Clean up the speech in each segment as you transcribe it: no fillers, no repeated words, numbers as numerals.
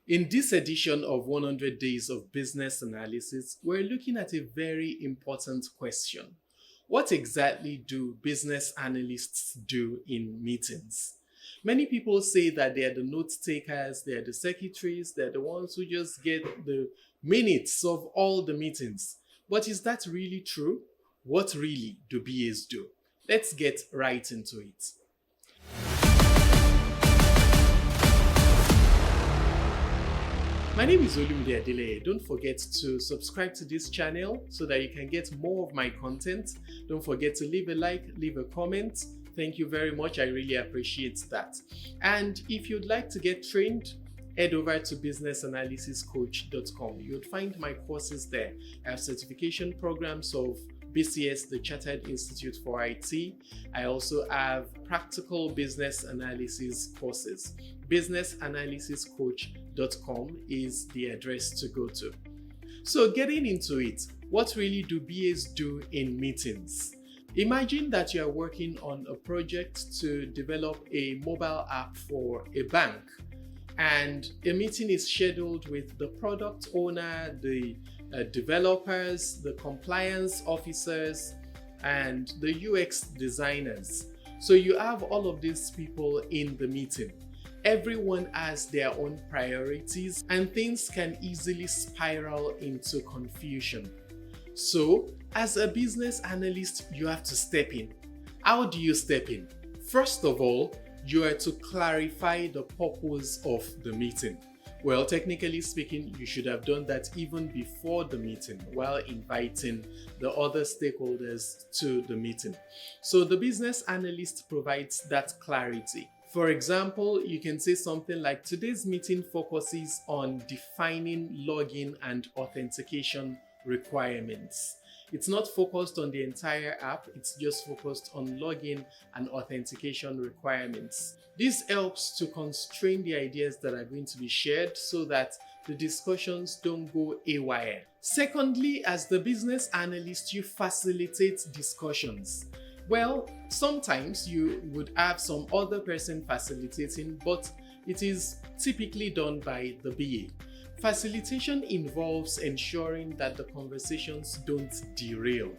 In this edition of 100 Days of Business Analysis, we're looking at a very important question. What exactly do business analysts do in meetings? Many people say that they are the note takers, they are the secretaries, they're the ones who just get the minutes of all the meetings. But is that really true? What really do BAs do? Let's get right into it. My name is Olumide. Don't forget to subscribe to this channel so that you can get more of my content. Don't forget to leave a like, leave a comment. Thank you very much. I really appreciate that. And if you'd like to get trained, head over to businessanalysiscoach.com. You'll find my courses there. I have certification programs of BCS, the Chartered Institute for IT. I also have practical business analysis courses. Businessanalysiscoach.com is the address to go to. So getting into it, what really do BAs do in meetings? Imagine that you are working on a project to develop a mobile app for a bank, and a meeting is scheduled with the product owner, the developers, the compliance officers, and the UX designers. So you have all of these people in the meeting. Everyone has their own priorities and things can easily spiral into confusion. So, as a business analyst, you have to step in. How do you step in? First of all, you are to clarify the purpose of the meeting. Well, technically speaking, you should have done that even before the meeting while inviting the other stakeholders to the meeting. So the business analyst provides that clarity. For example, you can say something like, today's meeting focuses on defining login and authentication requirements. It's not focused on the entire app, it's just focused on login and authentication requirements. This helps to constrain the ideas that are going to be shared so that the discussions don't go haywire. Secondly, as the business analyst, you facilitate discussions. Well, sometimes you would have some other person facilitating, but it is typically done by the BA. Facilitation involves ensuring that the conversations don't derail.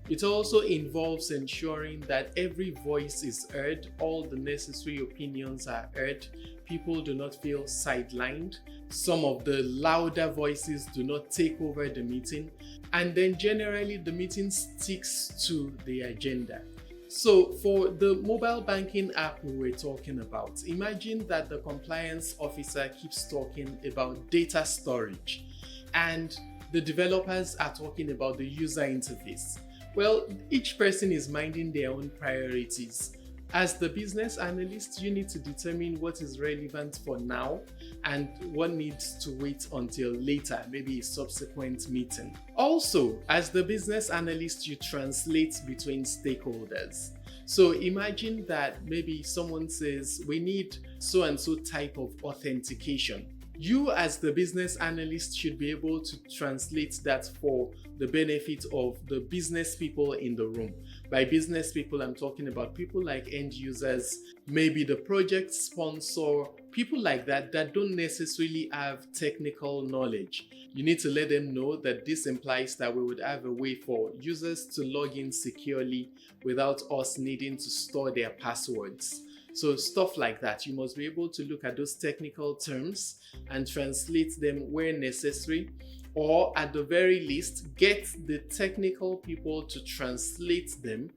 It also involves ensuring that every voice is heard, all the necessary opinions are heard, people do not feel sidelined, some of the louder voices do not take over the meeting, and then generally the meeting sticks to the agenda. So for the mobile banking app we were talking about, imagine that the compliance officer keeps talking about data storage and the developers are talking about the user interface. Well, each person is minding their own priorities. As the business analyst, you need to determine what is relevant for now and what needs to wait until later, maybe a subsequent meeting. Also, as the business analyst, you translate between stakeholders. So imagine that maybe someone says, we need so and so type of authentication. You as the business analyst should be able to translate that for the benefit of the business people in the room. By business people, I'm talking about people like end users, maybe the project sponsor, people like that don't necessarily have technical knowledge. You need to let them know that this implies that we would have a way for users to log in securely without us needing to store their passwords. So stuff like that, you must be able to look at those technical terms and translate them where necessary, or at the very least, get the technical people to translate them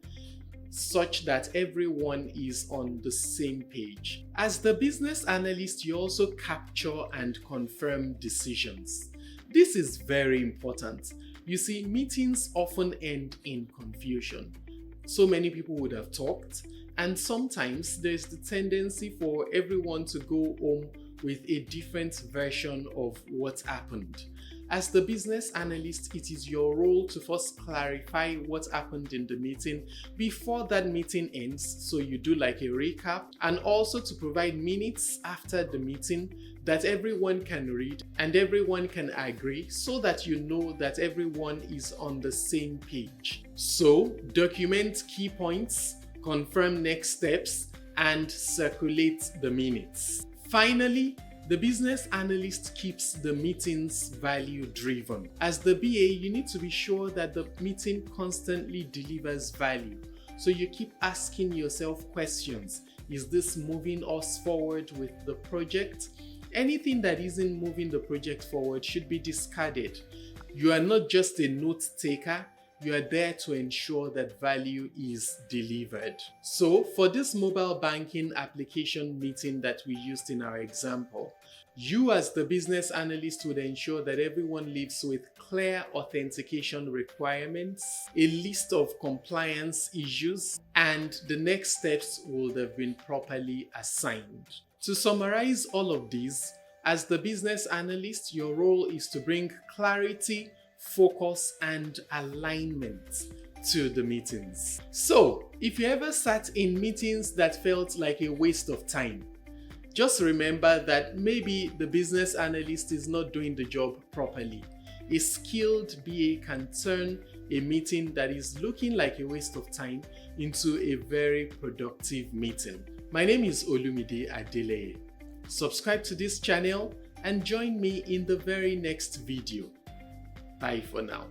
such that everyone is on the same page. As the business analyst, you also capture and confirm decisions. This is very important. You see, meetings often end in confusion. So many people would have talked, and sometimes there's the tendency for everyone to go home with a different version of what happened. As the business analyst, it is your role to first clarify what happened in the meeting before that meeting ends. So you do like a recap, and also to provide minutes after the meeting that everyone can read and everyone can agree, so that you know that everyone is on the same page. So document key points, confirm next steps, and circulate the minutes. Finally, The business analyst keeps the meetings value driven. As the BA, you need to be sure that the meeting constantly delivers value. So you keep asking yourself questions. Is this moving us forward with the project? Anything that isn't moving the project forward should be discarded. You are not just a note taker, you are there to ensure that value is delivered. So for this mobile banking application meeting that we used in our example, you as the business analyst would ensure that everyone lives with clear authentication requirements, a list of compliance issues, and the next steps would have been properly assigned. To summarize all of these, as the business analyst, your role is to bring clarity, focus, and alignment to the meetings. So, if you ever sat in meetings that felt like a waste of time, just remember that maybe the business analyst is not doing the job properly. A skilled BA can turn a meeting that is looking like a waste of time into a very productive meeting. My name is Olumide Adeleye. Subscribe to this channel and join me in the very next video. Bye for now.